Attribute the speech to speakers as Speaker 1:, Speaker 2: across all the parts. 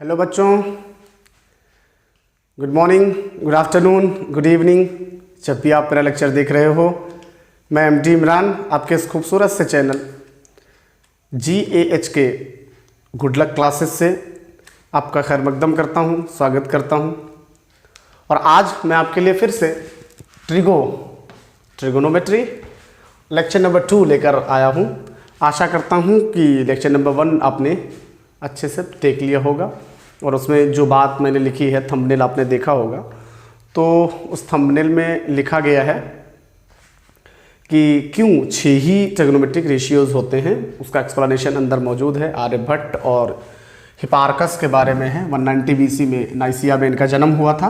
Speaker 1: Hello बच्चों, good morning, good afternoon, good evening. जब भी आप मेरा लेक्चर देख रहे हो, मैं एमडी इमरान आपके इस खूबसूरत से चैनल GAH के गुड लक क्लासेस से आपका खैर मकदम करता हूँ, स्वागत करता हूँ। और आज मैं आपके लिए फिर से ट्रिगोनोमेट्री लेक्चर नंबर 2 लेकर आया हूँ। आशा करता हूँ कि लेक्चर नंबर 1 आपने अच्छे से देख लिया होगा और उसमें जो बात मैंने लिखी है, थंबनेल आपने देखा होगा। तो उस थंबनेल में लिखा गया है कि क्यों 6 ही ट्रिग्नोमेट्रिक रेशियोज़ होते हैं, उसका एक्सप्लेनेशन अंदर मौजूद है। आर्यभट्ट और हिपार्कस के बारे में है। 190 BC में नाइसिया में इनका जन्म हुआ था।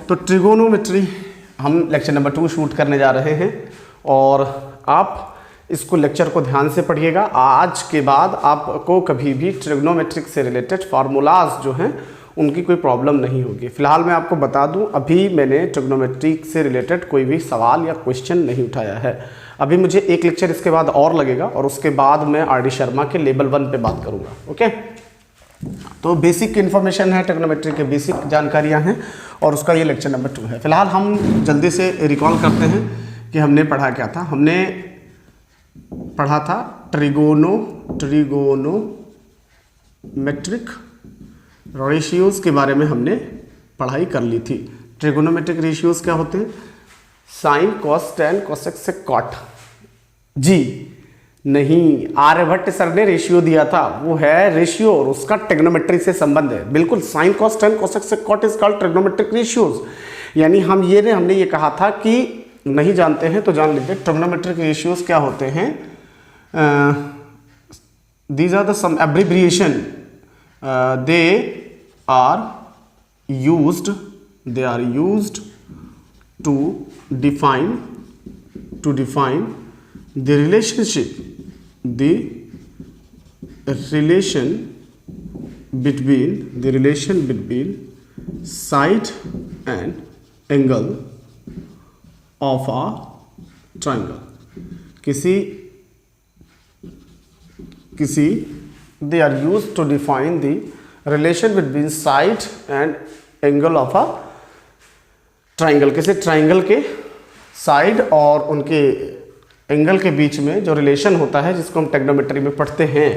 Speaker 1: तो ट्रिगोनोमेट्री हम लेक्चर नंबर 2 शूट करने जा रहे हैं और आप इसको लेक्चर को ध्यान से पढ़िएगा। आज के बाद आपको कभी भी ट्रिग्नोमेट्रिक से रिलेटेड फार्मूलाज जो हैं उनकी कोई प्रॉब्लम नहीं होगी। फिलहाल मैं आपको बता दूं, अभी मैंने ट्रिग्नोमेट्रिक से रिलेटेड कोई भी सवाल या क्वेश्चन नहीं उठाया है। अभी मुझे एक लेक्चर इसके बाद और लगेगा और उसके बाद मैं RD शर्मा के लेवल 1 पे बात करूँगा। ओके, तो बेसिक इन्फॉर्मेशन है, ट्रिग्नोमेट्री के बेसिक जानकारियाँ हैं और उसका ये लेक्चर नंबर 2 है। फिलहाल हम जल्दी से रिकॉल करते हैं कि हमने पढ़ा क्या था। हमने पढ़ा था ट्रिगोनोमेट्रिक रेशियोज़ के बारे में हमने पढ़ाई कर ली थी। ट्रिगोनोमेट्रिक रेशियोज़ क्या होते हैं? Sine, cos, tan, cosec, sec, cot. जी नहीं, आर्यभट्ट सर ने रेशियो दिया था, वो है रेशियो और उसका ट्रिग्नोमेट्री से संबंध है। बिल्कुल, sine, cos, tan, cosec, sec, cot is called trigonometric ratios. यानी हम हमने ये कहा था कि नहीं जानते हैं तो जान लीजिए ट्रिग्नोमेट्रिक रेशियोज़ क्या होते हैं। These are the some abbreviation they are used to define the relation between side and angle of a triangle। किसी they are used to define the relation between side and angle of a triangle। किसी triangle के side और उनके angle के बीच में जो relation होता है, जिसको हम ट्रिग्नोमेट्री में पढ़ते हैं,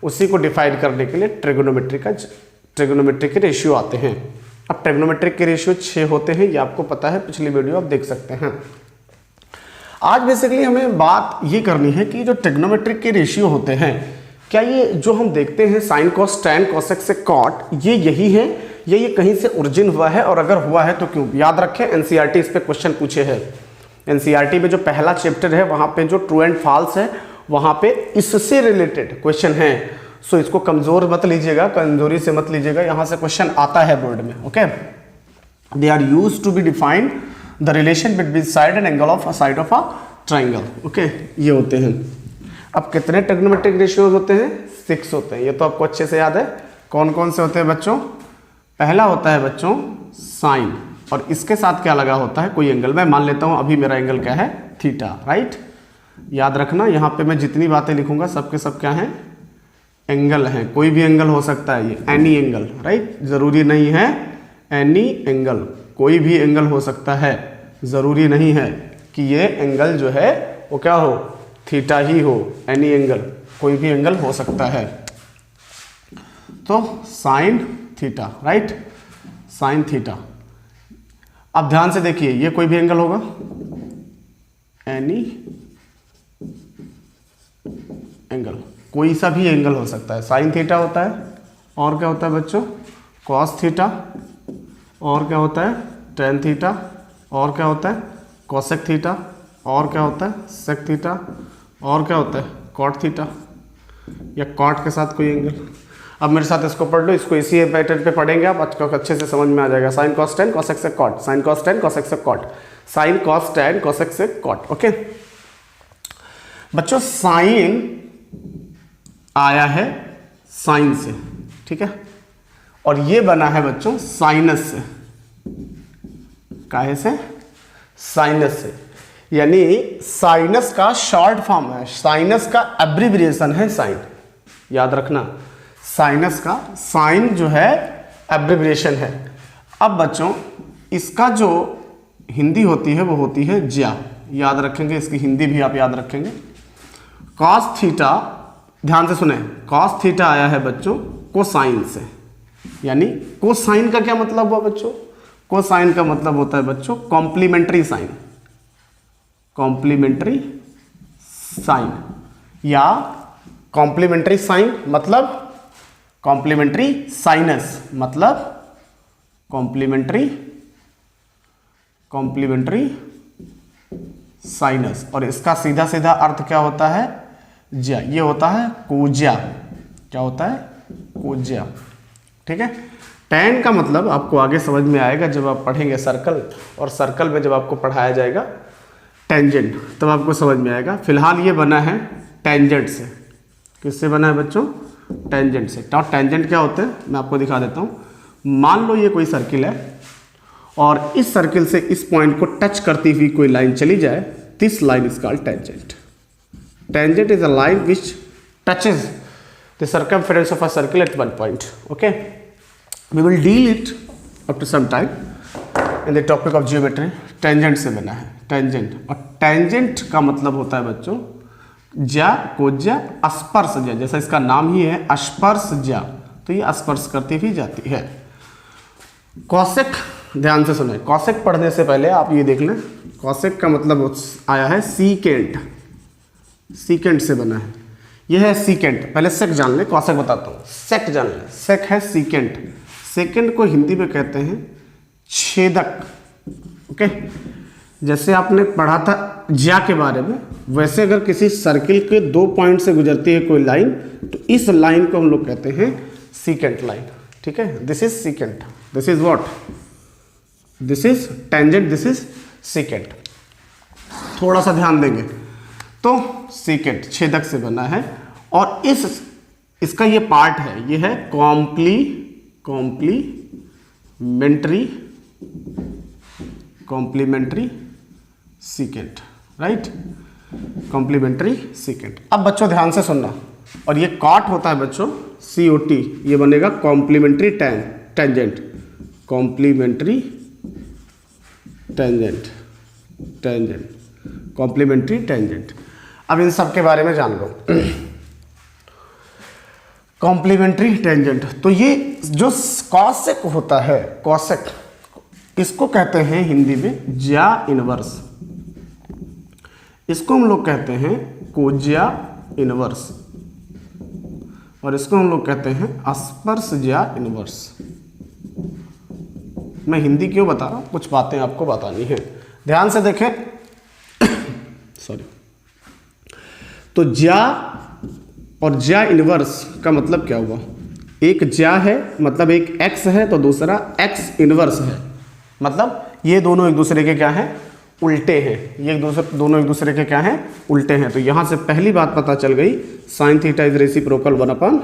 Speaker 1: उसी को डिफाइन करने के लिए ट्रिग्नोमेट्री के रेशियो आते हैं। अब ट्रिग्नोमेट्रिक के रेशियो 6 होते हैं, ये आपको पता है, पिछली वीडियो आप देख सकते हैं। आज बेसिकली हमें बात ये करनी है कि जो ट्रिग्नोमेट्रिक के रेशियो होते हैं, क्या ये जो हम देखते हैं sine, cos, tan, cosec, sec, cot, ये यही है या ये कहीं से ओरिजिन हुआ है, और अगर हुआ है तो क्यों? याद रखें, NCERT इस पे क्वेश्चन पूछे हैं। NCERT में जो पहला चैप्टर है वहाँ पे जो ट्रू एंड फॉल्स है, वहाँ पे इससे रिलेटेड क्वेश्चन है। सो इसको कमजोर मत लीजिएगा, कमजोरी से मत लीजिएगा, यहाँ से क्वेश्चन आता है बोर्ड में। Okay, they are used to be defined the relation between side and angle of a side of a triangle. Okay, ये होते हैं। अब कितने ट्रिग्नोमेट्रिक रेशियोज होते हैं? 6 होते हैं। ये तो आपको अच्छे से याद है। कौन कौन से होते हैं बच्चों? पहला होता है बच्चों साइन, और इसके साथ क्या लगा होता है? कोई एंगल। मैं मान लेता हूँ अभी मेरा एंगल क्या है? Theta, right. याद रखना, यहाँ पे मैं जितनी बातें लिखूंगा सबके सब क्या है? एंगल है। कोई भी एंगल हो सकता है, ये एनी एंगल, राइट। जरूरी नहीं है एनी एंगल, कोई भी एंगल हो सकता है। जरूरी नहीं है कि ये एंगल जो है वो क्या हो? थीटा ही हो। एनी एंगल, कोई भी एंगल हो सकता है। तो sign theta, right, sine theta. अब ध्यान से देखिए, ये कोई भी एंगल होगा, एनी एंगल, कोई सा भी एंगल हो सकता है। साइन थीटा होता है, और क्या होता है बच्चों? कॉस थीटा, और क्या होता है? टेन थीटा, और क्या होता है? कोसेक थीटा, और क्या होता है? सेक थीटा, और क्या होता है? कॉट थीटा, या कॉट के साथ कोई एंगल। अब मेरे साथ इसको पढ़ लो, इसको इसी पैटर्न पे पढ़ेंगे आप, अच्छे से समझ में आ जाएगा। Sine cos tan cosec sec cot, sine cos tan cosec sec cot, sine cos tan cosec sec cot. Okay बच्चों, साइन आया है साइन से, ठीक है, और ये बना है बच्चों साइनस से। काहे से? साइनस से। यानी साइनस का शॉर्ट फॉर्म है, साइनस का एब्रिविएशन है साइन। याद रखना, साइनस का साइन जो है एब्रिविएशन है। अब बच्चों इसका जो हिंदी होती है वो होती है ज्या, याद रखेंगे, इसकी हिंदी भी आप याद रखेंगे। कॉस थीटा, ध्यान से सुने, कॉस थीटा आया है बच्चों कोसाइन से, यानी कोसाइन का क्या मतलब हुआ बच्चों? कोसाइन का मतलब होता है बच्चों कॉम्प्लीमेंट्री साइन, कॉम्प्लीमेंट्री साइन, या कॉम्प्लीमेंट्री साइन मतलब कॉम्प्लीमेंट्री साइनस, मतलब कॉम्प्लीमेंट्री साइनस, और इसका सीधा सीधा अर्थ क्या होता है? ज्या। ये होता है कोज्या। क्या होता है? कोज्या। ठीक है। टैन का मतलब आपको आगे समझ में आएगा जब आप पढ़ेंगे सर्कल, और सर्कल में जब आपको पढ़ाया जाएगा टेंजेंट तब आपको समझ में आएगा। फिलहाल ये बना है टेंजेंट से। किससे बना है बच्चों? टेंजेंट से। और टेंजेंट क्या होते हैं मैं आपको दिखा देता हूँ। मान लो ये कोई सर्किल है और इस सर्किल से इस पॉइंट को टच करती हुई कोई लाइन चली जाए, this line is called tangent. Tangent is a line which touches the circumference of a circle at one point. Okay, we will deal it up to some time in the topic of geometry. Tangent से बना है tangent, और tangent का मतलब होता है बच्चों ज्या, कोज्या, स्पर्श ज्या, जैसा इसका नाम ही है स्पर्श ज्या, तो ये स्पर्श करती हुई जाती है। कॉसेक, ध्यान से सुने, कॉसेक पढ़ने से पहले आप ये देख लें, कॉसेक का मतलब आया है सीकेंट, सीकेंट से बना है। यह है सीकेंट। पहले सेक जान ले, कॉसेक बताता हूँ। सेक जान ले, सेक है सीकेंट। सेकेंड को हिंदी में कहते हैं छेदक। ओके, जैसे आपने पढ़ा था ज्या के बारे में, वैसे अगर किसी सर्किल के 2 पॉइंट से गुजरती है कोई लाइन, तो इस लाइन को हम लोग कहते हैं सीकेंट लाइन। ठीक है, this is secant, this is what, this is tangent, this is secant. थोड़ा सा ध्यान देंगे तो सीकेंट छेदक से बना है, और इसका ये पार्ट है, ये है complementary secant, right, complementary secant. अब बच्चों ध्यान से सुनना, और ये कॉट होता है बच्चों COT, ये बनेगा complementary tangent, complementary complementary tangent. अब इन सब के बारे में जान लो। कॉम्प्लीमेंट्री टेंजेंट, तो ये जो कॉसेक होता है, कॉसेक, इसको कहते हैं हिंदी में ज्या इनवर्स, इसको हम लोग कहते हैं कोज्या इनवर्स, और इसको हम लोग कहते हैं स्पर्श ज्या इनवर्स। मैं हिंदी क्यों बता रहा हूँ, कुछ बातें आपको बतानी है, ध्यान से देखें। सॉरी, तो ज्या और ज्या इनवर्स का मतलब क्या हुआ? एक ज्या है मतलब एक x है, तो दूसरा x इनवर्स है, मतलब ये दोनों एक दूसरे के क्या हैं? उल्टे हैं। ये दोनों एक दूसरे के क्या हैं? उल्टे हैं। तो यहां से पहली बात पता चल गई, sine theta is reciprocal 1/,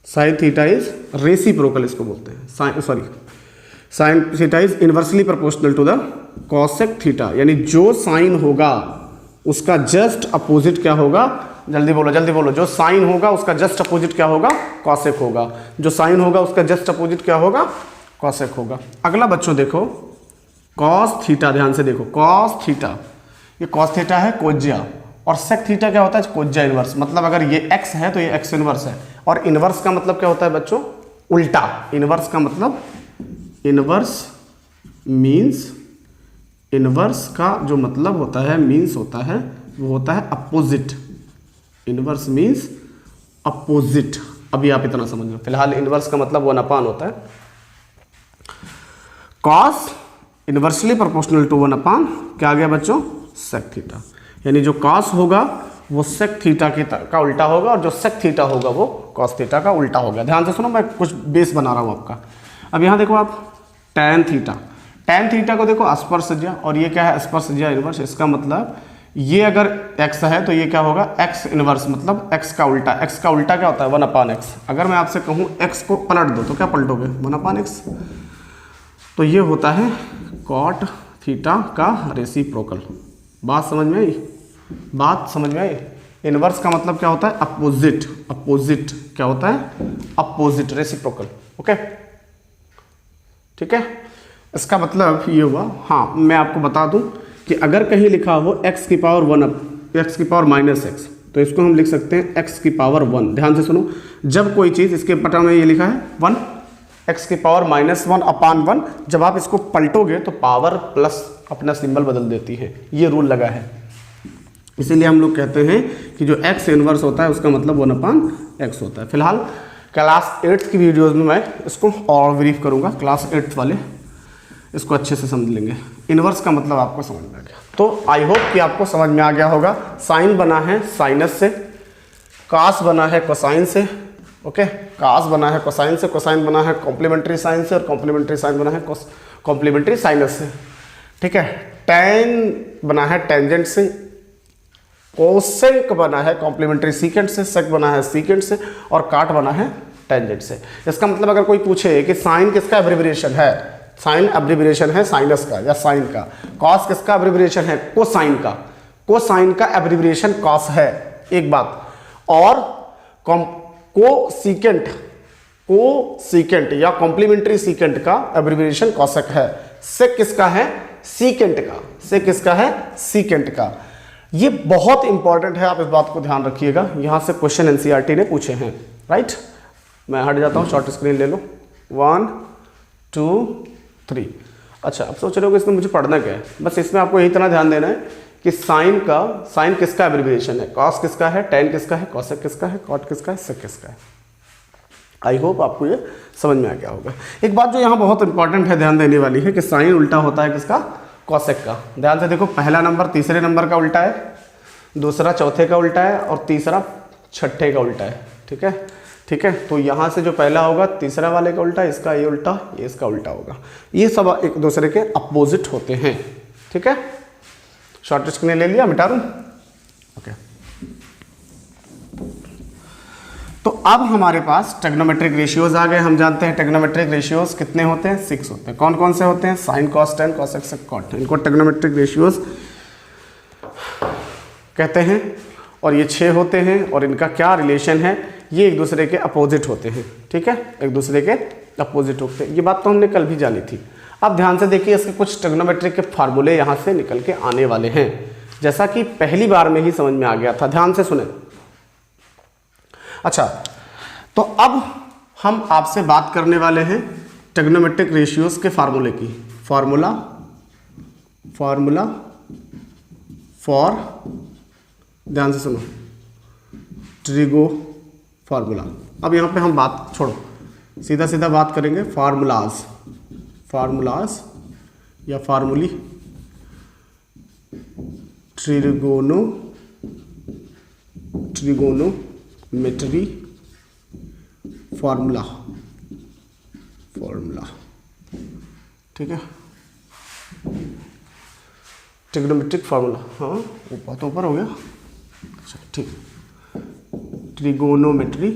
Speaker 1: sine theta is reciprocal इसको बोलते हैं, sine theta is inversely proportional to the cosec theta, यानी जो साइन होगा उसका जस्ट अपोजिट क्या होगा? जल्दी बोलो, जो साइन होगा उसका जस्ट अपोजिट क्या होगा? कॉसेक होगा। जो साइन होगा उसका जस्ट अपोजिट क्या होगा? कॉसेक होगा। अगला बच्चों देखो कॉस थीटा, ध्यान से देखो, कॉस थीटा, ये कॉस थीटा है कोज्या, और सेक थीटा क्या होता है? कोज्या इनवर्स। मतलब अगर ये x है तो ये x इनवर्स है, और इनवर्स का मतलब क्या होता है बच्चों? उल्टा। इनवर्स का मतलब, इनवर्स मीन्स, इनवर्स का जो मतलब होता है, मीन्स होता है, वो होता है अपोजिट। Inverse means opposite. अभी आप इतना समझ लो, फिलहाल इनवर्स का मतलब 1/, होता है। कॉस इनवर्सली प्रोपोर्शनल टू 1/, क्या आ गया बच्चों? सेक थीटा, यानी जो कॉस होगा वो सेक थीटा का उल्टा होगा, और जो सेक थीटा होगा वो कॉस थीटा का उल्टा होगा। ध्यान से सुनो, मैं कुछ बेस बना रहा हूं आपका। अब यहां देखो आप, टैन थीटा, टैन थीटा को देखो स्पर्श ज्या, और ये क्या है? स्पर्श ज्या इनवर्स। इसका मतलब ये अगर x है तो ये क्या होगा? x इनवर्स, मतलब x का उल्टा। x का उल्टा क्या होता है? 1/x। अगर मैं आपसे कहूँ x को पलट दो तो क्या पलटोगे? 1/x। तो ये होता है कॉट थीटा का रेसिप्रोकल। बात समझ में आई? बात समझ में आई? इनवर्स का मतलब क्या होता है? अपोजिट। अपोजिट क्या होता है? Opposite, reciprocal. ओके, ठीक है, इसका मतलब ये हुआ। हाँ, मैं आपको बता दूं कि अगर कहीं लिखा हो x की पावर 1 x की पावर -x, तो इसको हम लिख सकते हैं x की पावर 1। ध्यान से सुनो, जब कोई चीज़, इसके पटा में ये लिखा है 1 x की पावर -1/1, जब आप इसको पलटोगे तो पावर प्लस अपना सिंबल बदल देती है, ये रूल लगा है। इसीलिए हम लोग कहते हैं कि जो x इनवर्स होता है उसका मतलब 1/x होता है। फिलहाल क्लास 8 की वीडियोज़ में मैं इसको और ब्रीफ करूँगा, क्लास 8 वाले इसको अच्छे से समझ लेंगे। इनवर्स का मतलब आपको समझ में आ गया, तो आई होप कि आपको समझ में आ गया होगा। साइन बना है साइनस से, कास बना है कोसाइन से, ओके, कास बना है कोसाइन से, कोसाइन बना है कॉम्प्लीमेंट्री साइन से, और कॉम्प्लीमेंट्री साइन बना है कॉम्प्लीमेंट्री साइनस से, ठीक है। टैन बना है टेंजेंट से, कोसेक बना है कॉम्प्लीमेंट्री सीकेंट से, सेक बना है सीकेंट से, और काट बना है टेंजेंट से। इसका मतलब अगर कोई पूछे कि साइन किसका एब्रिविएशन है, साइन एब्रिविएशन है साइनस का या साइन का। कॉस किसका एब्रिविएशन है, कोसाइन का, कोसाइन का एब्रिविएशन कॉस है, एक बात। और कोसीकेंट या कॉम्प्लीमेंट्री सीकेंट का एब्रिविएशन कॉसेक है। सेक किसका है, सीकेंट का, सेक किसका है, सीकेंट का। ये बहुत इंपॉर्टेंट है, आप इस बात को ध्यान रखिएगा, यहां से क्वेश्चन एनसीईआरटी ने पूछे हैं, राइट। मैं हट जाता हूं, शॉर्ट स्क्रीन ले लो। 1 2 3। अच्छा, अब सोच रहे हो कि इसमें मुझे पढ़ना क्या है, बस इसमें आपको यही तरह ध्यान देना है कि साइन किसका एब्रिविएशन है, कॉस किसका है, टेन किसका है, कॉसेक किसका है, कॉट किसका है, सेक किसका है। आई होप आपको ये समझ में आ गया होगा। एक बात जो यहाँ बहुत इंपॉर्टेंट है, ध्यान देने वाली है कि साइन उल्टा होता है किसका, कॉसेक का। ध्यान से देखो, पहला नंबर तीसरे नंबर का उल्टा है, दूसरा चौथे का उल्टा है, और तीसरा छठे का उल्टा है, ठीक है, ठीक है। तो यहाँ से जो पहला होगा तीसरा वाले का उल्टा, इसका ये उल्टा, ये इसका उल्टा होगा। ये सब एक दूसरे के अपोजिट होते हैं, ठीक है। शॉर्ट स्क्रीन ले लिया, मिटा दूं, ओके। तो अब हमारे पास ट्रिग्नोमेट्रिक रेशियोज आ गए। हम जानते हैं ट्रिग्नोमेट्रिक रेशियोज कितने होते हैं, 6 होते हैं। कौन कौन से होते हैं, sine cos tan cosec sec cot, इनको ट्रिग्नोमेट्रिक रेशियोज कहते हैं। और ये 6 होते हैं, और इनका क्या रिलेशन है, ये एक दूसरे के अपोजिट होते हैं, ठीक है, एक दूसरे के अपोजिट होते हैं। ये बात तो हमने कल भी जानी थी। अब ध्यान से देखिए, इसके कुछ ट्रिग्नोमेट्रिक के फार्मूले यहाँ से निकल के आने वाले हैं, जैसा कि पहली बार में ही समझ में आ गया था। ध्यान से सुने। अच्छा, तो अब हम आपसे बात करने वाले हैं ट्रिग्नोमेट्रिक रेशियोज के फार्मूले की। फार्मूला फॉर, ध्यान से सुनो, ट्रिगो फार्मूला। अब यहाँ पे हम बात छोड़ो, सीधा सीधा बात करेंगे फार्मूलाज या फार्मूली। ट्रिगोनोमेट्री फार्मूला, ठीक है, ट्रिग्नोमेट्रिक फार्मूला। हाँ, ऊपर तो ऊपर हो गया, अच्छा ठीक। ट्रिगोनोमेट्री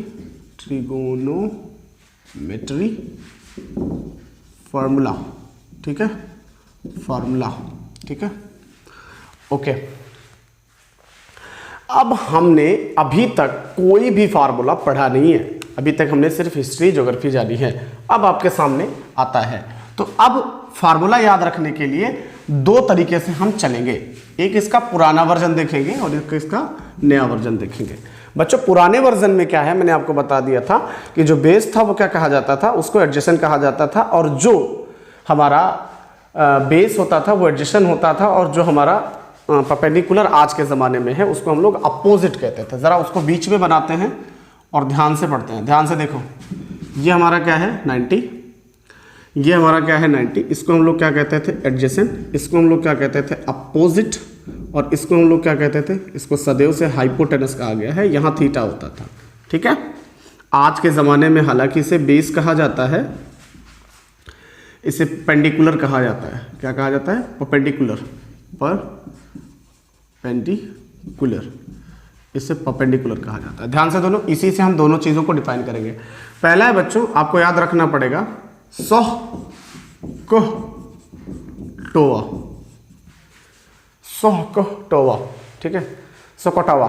Speaker 1: फार्मूला, ठीक है, फार्मूला, ठीक है, ओके। अब हमने अभी तक कोई भी फार्मूला पढ़ा नहीं है, अभी तक हमने सिर्फ हिस्ट्री ज्योग्राफी जानी है। अब आपके सामने आता है, तो अब फार्मूला याद रखने के लिए 2 तरीके से हम चलेंगे। एक इसका पुराना वर्जन देखेंगे और एक इसका नया वर्जन देखेंगे। बच्चों, पुराने वर्जन में क्या है, मैंने आपको बता दिया था कि जो बेस था वो क्या कहा जाता था, उसको एडजेसेंट कहा जाता था, और जो हमारा बेस होता था वो एडजेसेंट होता था, और जो हमारा परपेंडिकुलर आज के ज़माने में है उसको हम लोग अपोजिट कहते थे। ज़रा उसको बीच में बनाते हैं और ध्यान से पढ़ते हैं। ध्यान से देखो, ये हमारा क्या है 90, ये हमारा क्या है 90, इसको हम लोग क्या कहते थे एडजेसेंट, इसको हम लोग क्या कहते थे अपोजिट, और इसको हम लोग क्या कहते थे, इसको सदैव से हाइपोटेनस कहा गया है, यहाँ थीटा होता था, ठीक है। आज के ज़माने में हालांकि इसे बेस कहा जाता है, इसे पेंडिकुलर कहा जाता है। क्या कहा जाता है, परपेंडिकुलर, इसे परपेंडिकुलर कहा जाता है। ध्यान से दोनों, इसी से हम दोनों चीज़ों को डिफाइन करेंगे। पहला है बच्चों, आपको याद रखना पड़ेगा सोहकटोवा, ठीक है, सोकोटोवा।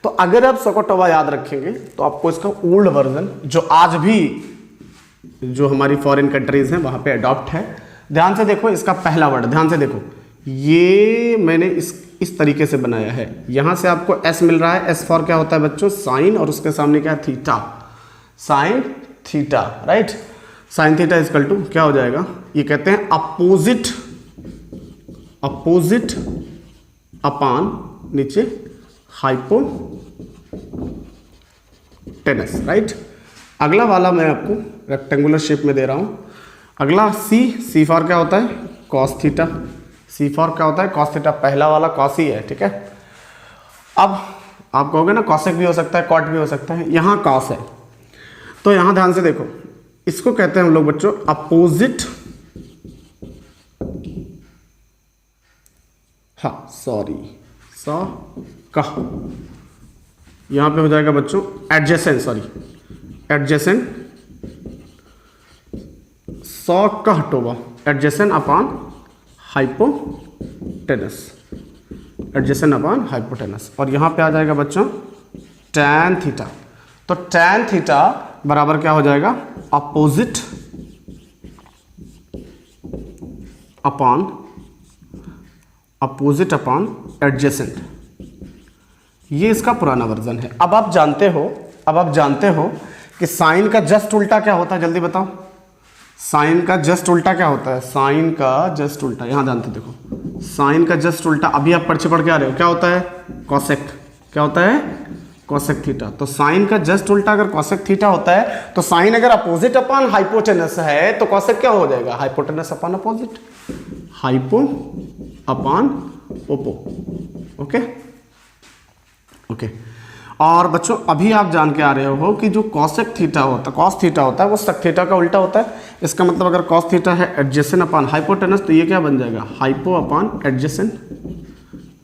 Speaker 1: तो अगर आप सोकोटोवा याद रखेंगे तो आपको इसका ओल्ड वर्जन, जो आज भी जो हमारी फॉरेन कंट्रीज हैं वहाँ पे अडॉप्ट है। ध्यान से देखो इसका पहला वर्ड, ध्यान से देखो, ये मैंने इस तरीके से बनाया है। यहाँ से आपको एस मिल रहा है, एस फॉर क्या होता है बच्चों, साइन, और उसके सामने क्या है, theta, sine theta, right. Sine theta is equal to क्या हो जाएगा, ये कहते हैं अपोजिट, अपोजिट अपान नीचे हाइपोटेनस, राइट। अगला वाला मैं आपको रेक्टेंगुलर शेप में दे रहा हूं। अगला सी फॉर क्या होता है, कॉस थीटा, सी फॉर क्या होता है, कॉस थीटा। पहला वाला कॉस ही है, ठीक है। अब आप कहोगे ना कॉसेक भी हो सकता है, कॉट भी हो सकता है, यहां कॉस है, तो यहां ध्यान से देखो, इसको कहते हैं हम लोग बच्चों अपोजिट, हाँ सॉरी सा कह, यहां पे हो जाएगा बच्चों एडजेसेंट, सॉरी एडजेसेंट सौ कह Toba, adjacent upon hypotenuse, adjacent upon hypotenuse. और यहां पे आ जाएगा बच्चों टैन थीटा, तो टैन थीटा बराबर क्या हो जाएगा, opposite upon, opposite upon adjacent. ये इसका पुराना वर्जन है। अब आप जानते हो, अब आप जानते हो कि साइन का जस्ट उल्टा क्या होता है, जल्दी बताओ, साइन का जस्ट उल्टा क्या होता है, साइन का जस्ट उल्टा, यहां जानते देखो, साइन का जस्ट उल्टा अभी आप पढ़ के आ रहे हो, क्या होता है, कॉसेक, क्या होता है, कॉसेक थीटा। तो साइन का जस्ट उल्टा अगर कॉसेक थीटा होता है, तो साइन अगर अपोजिट अपॉन हाइपोटेनस है तो कॉसेक क्या हो जाएगा, hypotenuse upon opposite, hypo upon Oppo, okay okay. और बच्चों अभी आप जान के आ रहे हो कि जो कॉसेक थीटा होता है, कॉस थीटा होता है, वो सेक थीटा का उल्टा होता है। इसका मतलब अगर कॉस थीटा है एडजेसेंट अपॉन हाइपोटेनस, तो ये क्या बन जाएगा, hypo upon adjacent,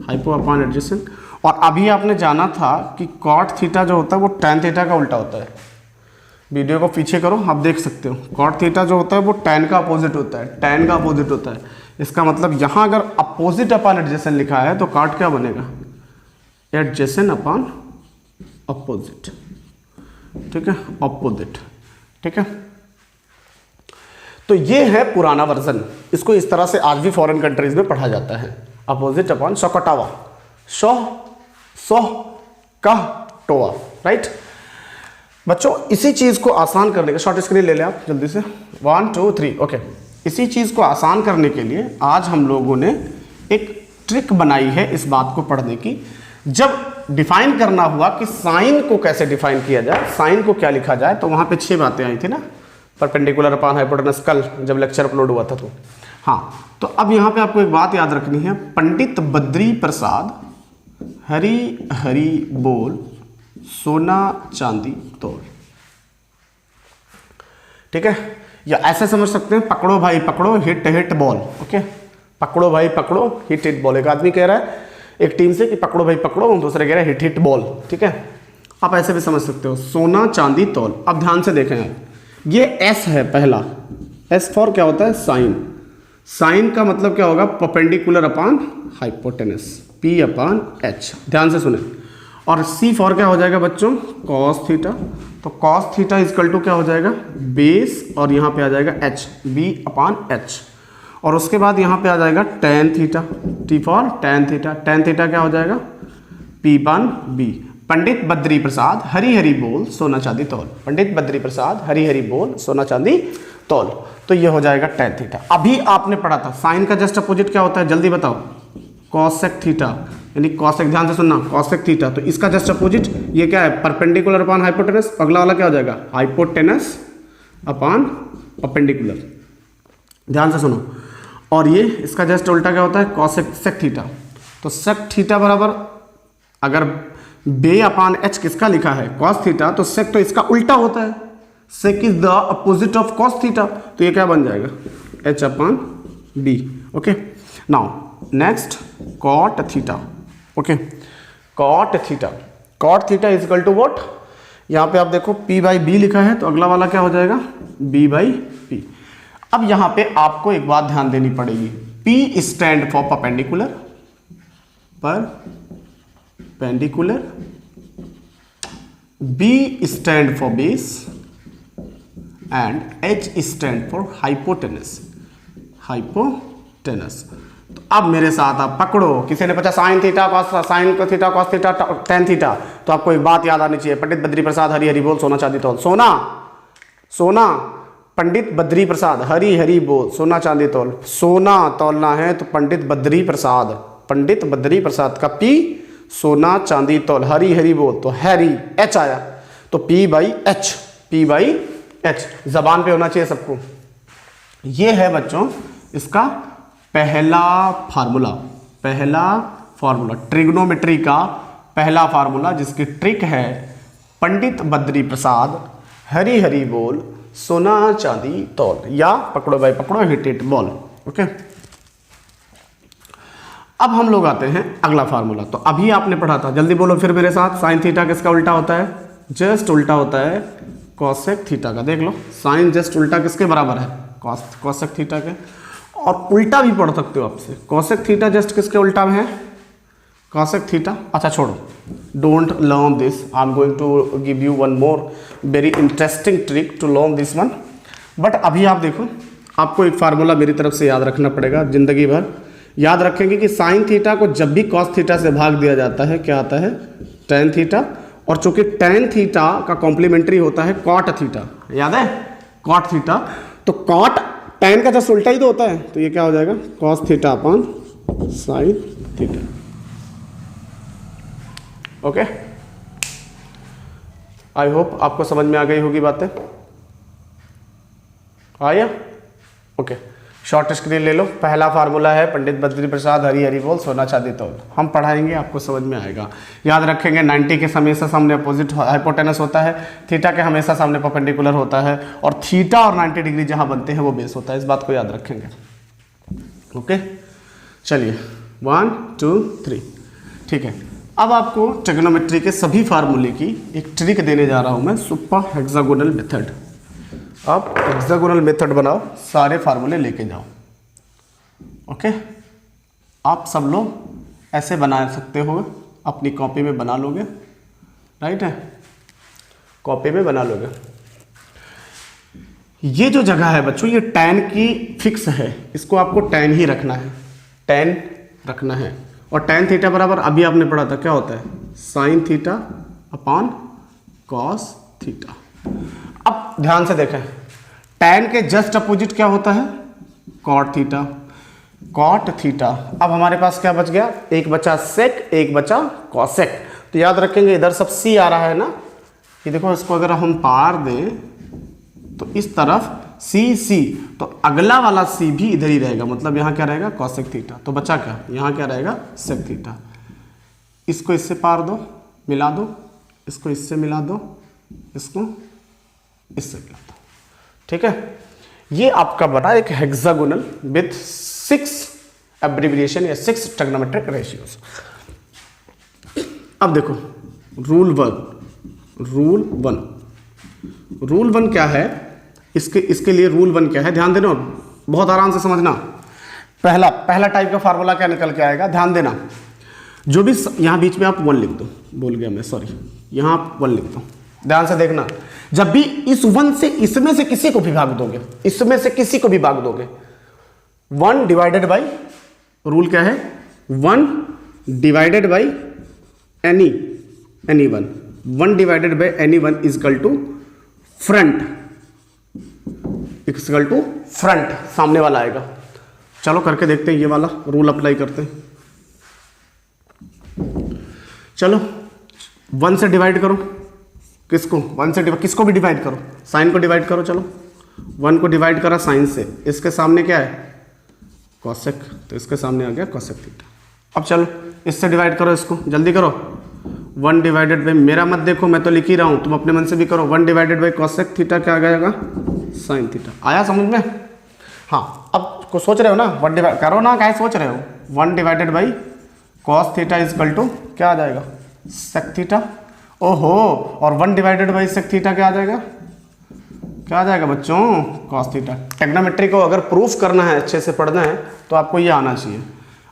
Speaker 1: hypo upon adjacent. और अभी आपने जाना था कि कॉट थीटा जो होता है वो टैन थीटा का उल्टा होता है। वीडियो को पीछे करो, आप देख सकते हो, कॉट थीटा जो होता है वो टैन का अपोजिट होता है, टैन का अपोजिट होता है। इसका मतलब यहाँ अगर अपोजिट अपॉन एडजेसेंट लिखा है तो कॉट क्या बनेगा, एडजेसेंट अपॉन अपोजिट, ठीक है, अपोजिट, ठीक है। तो ये है पुराना वर्जन, इसको इस तरह से आज भी फॉरेन कंट्रीज में पढ़ा जाता है, अपोजिट अपॉन सोकटावा, सोह कह टोआ, राइट। बच्चों इसी चीज को आसान करने का, शॉर्ट स्क्रीन ले लें आप जल्दी से, 1 2 3, ओके। इसी चीज को आसान करने के लिए आज हम लोगों ने एक ट्रिक बनाई है इस बात को पढ़ने की। जब डिफाइन करना हुआ कि साइन को कैसे डिफाइन किया जाए, साइन को क्या लिखा जाए, तो वहां पे 6 बातें आई थी ना, परपेंडिकुलर अपॉन हाइपोटेनस, कल जब लेक्चर अपलोड हुआ था तो। हाँ, तो अब यहाँ पे आपको एक बात याद रखनी है, पंडित बद्री प्रसाद हरी हरी बोल सोना चांदी तोल, ठीक है। या ऐसे समझ सकते हैं, पकड़ो भाई पकड़ो हिट हिट बॉल, ओके, पकड़ो भाई पकड़ो हिट हिट बॉल। एक आदमी कह रहा है एक टीम से कि पकड़ो भाई पकड़ो, दूसरा कह रहा है हिट हिट बॉल, ठीक है। आप ऐसे भी समझ सकते हो, सोना चांदी तोल। अब ध्यान से देखें आप, ये एस है पहला, एस फॉर क्या होता है, साइन। साइन का मतलब क्या होगा, perpendicular upon hypotenuse, P upon H, ध्यान से सुने। और सी फॉर क्या हो जाएगा बच्चों, कॉस थीटा। तो कॉस थीटा इजकल टू क्या हो जाएगा, बेस, और यहाँ पे आ जाएगा एच, बी अपॉन एच। और उसके बाद यहाँ पे आ जाएगा tan theta, T for tan theta. Tan theta क्या हो जाएगा, P upon B. Pandit Badri Prasad Hari Hari बोल सोना चांदी तौल, पंडित बद्री प्रसाद हरी हरी बोल सोना चांदी तौल, तो ये हो जाएगा टैन थीटा। अभी आपने पढ़ा था साइन का जस्ट अपोजिट क्या होता है, जल्दी बताओ, कॉसेक थीटा, यानी कॉसेक, ध्यान से सुनना, कॉसेक थीटा। तो इसका जस्ट अपोजिट ये क्या है, परपेंडिकुलर अपॉन हाइपोटेनस। अगला वाला क्या हो जाएगा, हाइपोटेनस अपॉन परपेंडिकुलर, ध्यान से सुनो। और ये इसका जस्ट उल्टा क्या होता है, कॉसेक सेक थीटा। तो सेक थीटा बराबर, अगर बे अपॉन एच किसका लिखा है, कॉस थीटा, तो सेक तो इसका उल्टा होता है, sec is the opposite of cos theta, तो ये क्या बन जाएगा, H upon B, okay. Now next cot theta, okay, cot theta. Cot theta is equal to what, यहाँ पे आप देखो P बाई बी लिखा है, तो अगला वाला क्या हो जाएगा, B बाई पी। अब यहाँ पे आपको एक बात ध्यान देनी पड़ेगी, P stand for perpendicular, B stand for base, and H stand for hypotenuse, hypotenuse. तो अब मेरे साथ आप पकड़ो, किसी ने पूछा sine theta cos, sine theta cos theta tan theta, तो आपको एक बात याद आनी चाहिए, पंडित बद्री प्रसाद हरी हरी बोल, सोना चांदी तौल, सोना सोना, पंडित बद्री प्रसाद हरी हरी बोल, सोना चांदी तौल, सोना तौलना है तो पंडित बद्री प्रसाद, पंडित बद्री प्रसाद का पी, सोना चांदी तौल, हरी हरी बोल तो हैरी, एच आया तो P by H, P by H, जबान पे होना चाहिए सबको। ये है बच्चों इसका पहला फार्मूला, पहला फार्मूला ट्रिग्नोमेट्री का पहला फार्मूला, जिसकी ट्रिक है पंडित बद्री प्रसाद हरी हरी बोल, सोना चांदी तौल, या पकड़ो भाई पकड़ो, हिट इट बॉल। ओके, अब हम लोग आते हैं अगला फार्मूला। तो अभी आपने पढ़ा था, जल्दी बोलो फिर मेरे साथ, साइन थीटा किसका उल्टा होता है? जस्ट उल्टा होता है कॉसेक थीटा का। देख लो, साइन जस्ट उल्टा किसके बराबर है? कॉसेक थीटा के। और उल्टा भी पढ़ सकते हो आपसे, कॉसेक थीटा जस्ट किसके उल्टा में है? Cosec theta. अच्छा छोड़ो, don't learn this, I am going to give you one more very interesting trick to learn this one. But अभी आप देखो, आपको एक फार्मूला मेरी तरफ से याद रखना पड़ेगा, जिंदगी भर याद रखेंगे कि साइन थीटा को जब भी कॉस थीटा से भाग दिया जाता है क्या आता है? Tan theta. और चूंकि टेन थीटा का कॉम्प्लीमेंट्री होता है कॉट थीटा, याद है? कॉट थीटा, तो कॉट टेन का जस्ट उल्टा ही तो होता है, तो ये क्या हो जाएगा? Cos theta upon sine theta. Okay, I hope आपको समझ में आ गई होगी बातें। आया? ओके, शॉर्ट स्क्रीन ले लो। पहला फार्मूला है पंडित बद्री प्रसाद हरी हरी बोल, सोना चांदी तौल। हम पढ़ाएंगे, आपको समझ में आएगा। याद रखेंगे 90 के हमेशा सामने अपोजिट हाइपोटेनस होता है, थीटा के हमेशा सामने परपेंडिकुलर होता है, और थीटा और 90 डिग्री जहां बनते हैं वो बेस होता है। इस बात को याद रखेंगे। ओके, चलिए 1 2 3। ठीक है, अब आपको ट्रिग्नोमेट्री के सभी फार्मूले की एक ट्रिक देने जा रहा हूं मैं, सुपर हेक्सागोनल मेथड। आप हेक्सागोनल मेथड बनाओ, सारे फार्मूले लेके जाओ। ओके, आप सब लोग ऐसे बना सकते हो, अपनी कॉपी में बना लोगे, राइट है? कॉपी में बना लोगे। ये जो जगह है बच्चों, ये tan की फिक्स है, इसको आपको tan ही रखना है, tan रखना है। और tan थीटा बराबर अभी आपने पढ़ा था क्या होता है? Sine theta upon cos theta. अब ध्यान से देखें, tan के जस्ट अपोजिट क्या होता है? Cot theta, cot theta. अब हमारे पास क्या बच गया? एक बचा सेक, एक बचा कॉसेक। तो याद रखेंगे, इधर सब c आ रहा है ना, ये देखो, इसको अगर हम पार दें तो इस तरफ c, तो अगला वाला c भी इधर ही रहेगा, मतलब यहाँ क्या रहेगा? Cosec theta. तो बचा क्या? यहाँ क्या रहेगा? Sec theta. इसको इससे पार दो, मिला दो, इसको इससे मिला दो, इसको इससे मिला दो। ठीक है, ये आपका बना एक हेक्सागोनल विथ 6 एब्रिविएशन या 6 ट्रिग्नोमेट्रिक रेशियोज। अब देखो, रूल वन क्या है? इसके लिए रूल 1 क्या है? ध्यान देना, बहुत आराम से समझना। पहला टाइप का फार्मूला क्या निकल के आएगा? ध्यान देना, जो भी यहां बीच में आप 1 लिख दो, बोल गया मैं, सॉरी, यहां आप 1 लिख दो। ध्यान से देखना, जब भी इस 1 से इसमें से किसी को भी भाग दोगे, इसमें से किसी को भी भाग दोगे, 1 डिवाइडेड बाई, रूल क्या है? 1 divided by any one, 1 divided by any one equal to front, equal to front, सामने वाला आएगा। चलो करके देखते हैं, ये वाला रूल अप्लाई करते हैं। चलो 1 से डिवाइड करो, किसको? 1 से किसको भी डिवाइड करो, साइन को डिवाइड करो। चलो 1 को डिवाइड करा साइन से, इसके सामने क्या है? कॉसेक, तो इसके सामने आ गया कॉसेक थीटा। अब चलो इससे डिवाइड करो, इसको जल्दी करो। 1 डिवाइडेड बाई, मेरा मत देखो, मैं तो लिख ही रहा हूं, तुम अपने मन से भी करो। 1 डिवाइडेड बाई कॉसेक थीटा क्या आ जाएगा? Sine theta. आया समझ में? हाँ, अब को सोच रहे हो ना, 1 डिवाइड करो ना, क्या सोच रहे हो? 1 divided by cos theta is equal to क्या आ जाएगा? Sec theta. ओहो, और 1 डिवाइडेड बाई सेक थीटा क्या आ जाएगा? क्या आ जाएगा बच्चों? Cos theta. ट्रिग्नोमेट्री को अगर प्रूफ करना है, अच्छे से पढ़ना है, तो आपको ये आना चाहिए।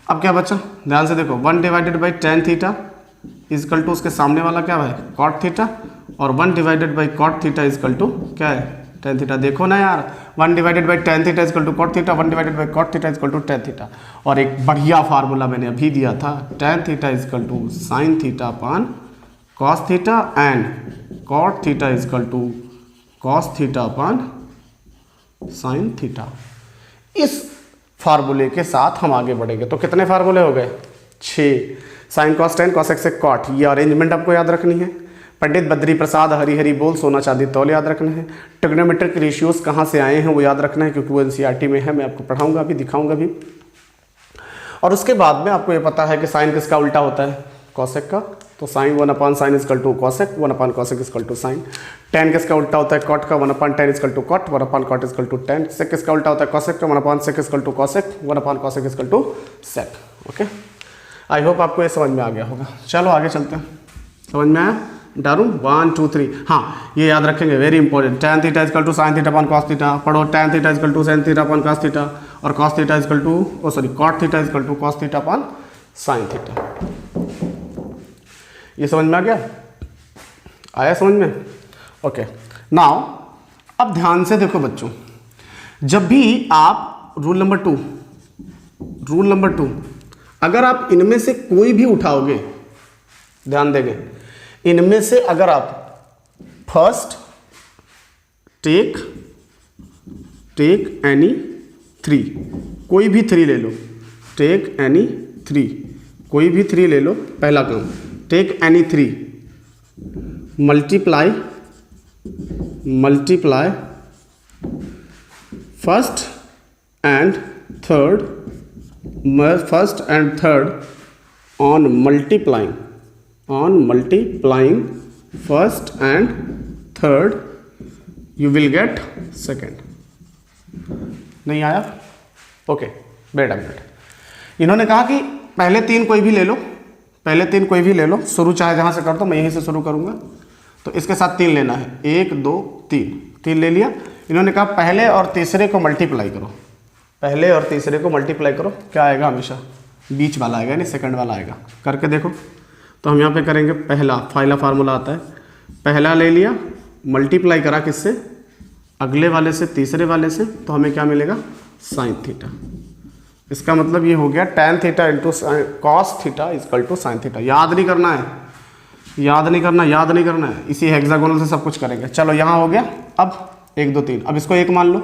Speaker 1: अब क्या बच्चा? ध्यान से देखो, 1 divided by tan theta is equal to उसके सामने वाला क्या है? कॉट थीटा, और 1 divided by cot theta is equal to क्या है? टेन थीटा देखो ना यार, 1 divided by tan theta is equal to cot theta, 1 divided by cot theta is equal to tan theta. और एक बढ़िया फार्मूला मैंने अभी दिया था, tan theta is equal to sign theta upon cos theta and cot theta is equal to cos theta upon sine theta. इस फार्मूले के साथ हम आगे बढ़ेंगे। तो कितने फार्मूले हो गए? 6। Sine cos tan cos x cot, ये अरेंजमेंट आपको याद रखनी है। पंडित बद्री प्रसाद हरी हरी बोल सोना चांदी तौल याद रखना है। ट्रिग्नोमेट्रिक रेशियोज कहाँ से आए हैं वो याद रखना है, क्योंकि वो एनसीईआरटी में है, मैं आपको पढ़ाऊंगा भी, दिखाऊंगा भी। और उसके बाद में आपको ये पता है कि साइन किसका उल्टा होता है? कॉसेक का। तो sin 1 upon sin is equal to cosec, 1 upon cosec is equal to sin. Tan किसका उल्टा होता है? कॉट का, 1 upon tan is equal to cot, 1 upon cot is equal to tan. Sec किसका उल्टा होता है? कॉसेक का, 1 upon sec is equal to cosec, 1 upon cosec is equal to sec. Okay, I hope आपको ये समझ में आ गया होगा। चलो आगे चलते हैं। समझ में आया? डालूं 1 2 3। हाँ, ये याद रखेंगे, very important. Tan theta is equal to sign theta upon cos theta. पढ़ो, tan theta is equal to sign theta upon cos theta, और cos theta is equal to cot theta is equal to cos theta upon sign theta. ये समझ में आ गया? आया समझ में? Okay, now अब ध्यान से देखो बच्चों, जब भी आप रूल नंबर टू अगर आप इनमें से कोई भी उठाओगे, ध्यान देंगे, इनमें से अगर आप फर्स्ट टेक एनी 3, कोई भी 3 ले लो, टेक एनी 3, कोई भी 3 ले लो, पहला काम, take any 3, multiply first and third on multiplying first and third you will get second। नहीं आया? Okay, wait a minute. इन्होंने कहा कि पहले 3 कोई भी ले लो, शुरू चाहे जहां से कर दो, मैं यहीं से शुरू करूंगा। तो इसके साथ 3 लेना है, 1 2 3 ले लिया। इन्होंने कहा पहले और तीसरे को मल्टीप्लाई करो, क्या आएगा? हमेशा बीच वाला आएगा, नहीं सेकंड वाला आएगा। करके देखो। तो हम यहाँ पे करेंगे, पहला फार्मूला आता है, पहला ले लिया, मल्टीप्लाई करा किससे? अगले वाले से, तीसरे वाले से, तो हमें क्या मिलेगा? Sine theta. इसका मतलब ये हो गया tan theta into cos theta is equal to sign theta. याद नहीं करना है, इसी हेक्सागोनल से सब कुछ करेंगे। चलो यहाँ हो गया। अब 1 2 3, अब इसको 1 मान लो,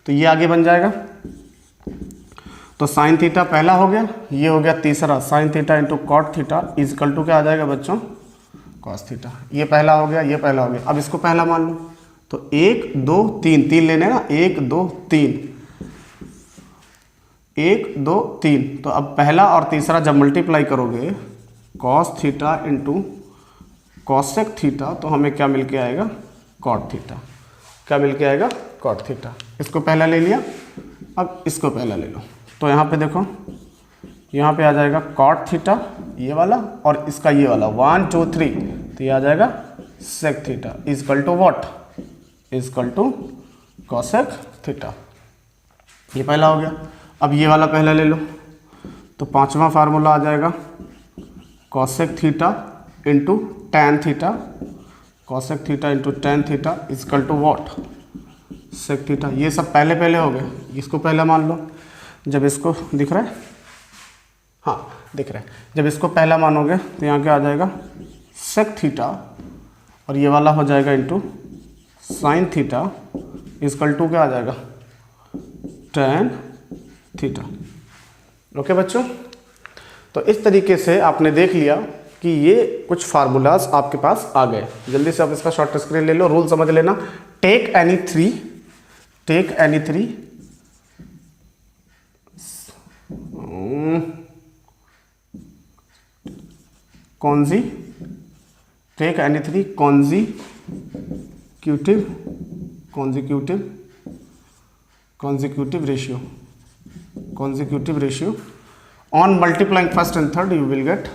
Speaker 1: तो ये आगे बन जाएगा। तो साइन थीटा पहला हो गया, ये हो गया तीसरा, sine theta into cot theta is equal to क्या आ जाएगा बच्चों? Cos theta. ये पहला हो गया। अब इसको पहला मान लो, तो 1 2 3 लेने ना, 1 2 3। तो अब पहला और तीसरा जब मल्टीप्लाई करोगे, cos theta into cosec theta, तो हमें क्या मिल के आएगा? Cot theta. Cot theta. इसको पहला ले लिया, अब इसको पहला ले लो। तो यहाँ पे देखो, यहाँ पे आ जाएगा कॉट थीटा ये वाला, और इसका ये वाला 1 2 3, तो ये आ जाएगा sec theta is equal to what? Equal to cosec theta. ये पहला हो गया। अब ये वाला पहला ले लो, तो 5वां फार्मूला आ जाएगा cosec theta into tan theta, cosec theta into tan theta is equal to what? Sec theta. ये सब पहले हो गए, इसको पहला मान लो। जब इसको दिख रहा है, हाँ दिख रहा है, जब इसको पहला मानोगे तो यहाँ क्या आ जाएगा? सेक थीटा, और ये वाला हो जाएगा into sine theta is equal to क्या आ जाएगा? Tan theta. ओके बच्चों, तो इस तरीके से आपने देख लिया कि ये कुछ फार्मूलाज आपके पास आ गए। जल्दी से आप इसका शॉर्ट स्क्रीन ले लो, रूल समझ लेना। Take any three consecutive ratio on multiplying first and third you will get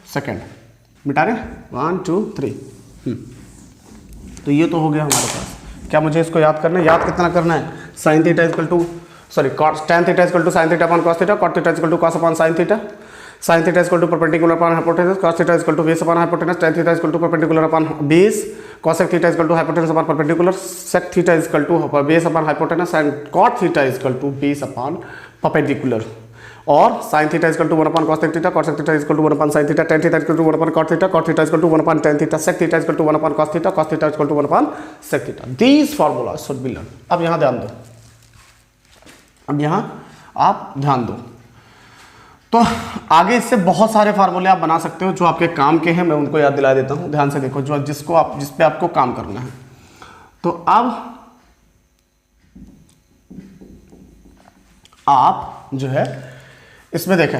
Speaker 1: second। मिटा रहे 1 2 3। तो ये तो हो गया हमारे पास। क्या मुझे इसको याद करना है? याद कितना करना है? Sine theta is equal to tan theta is equal to sign theta upon cos theta, cot theta is equal to cos upon sign theta. Sine theta equal to perpendicular upon hypotenuse, cos theta equal to base upon hypotenuse, tan theta equal to perpendicular upon base, cosec theta equal to hypotenuse upon perpendicular, sec theta equal to base upon hypotenuse and cot theta equal to base upon perpendicular, और sin theta equal to 1 upon cosec theta, cosec theta equal to 1 upon sin theta, tan theta equal to 1 upon cot theta, cot theta equal to 1 upon tan theta, sec theta equal to 1 upon cos theta, cos theta equal to 1 upon sec theta. These formulas should be learn. अब यहाँ ध्यान दो, अब यहाँ आप ध्यान दो, तो आगे इससे बहुत सारे फार्मूले आप बना सकते हो जो आपके काम के हैं, मैं उनको याद दिला देता हूँ, ध्यान से देखो, जो जिस पे आपको काम करना है। तो अब आप जो है इसमें देखें,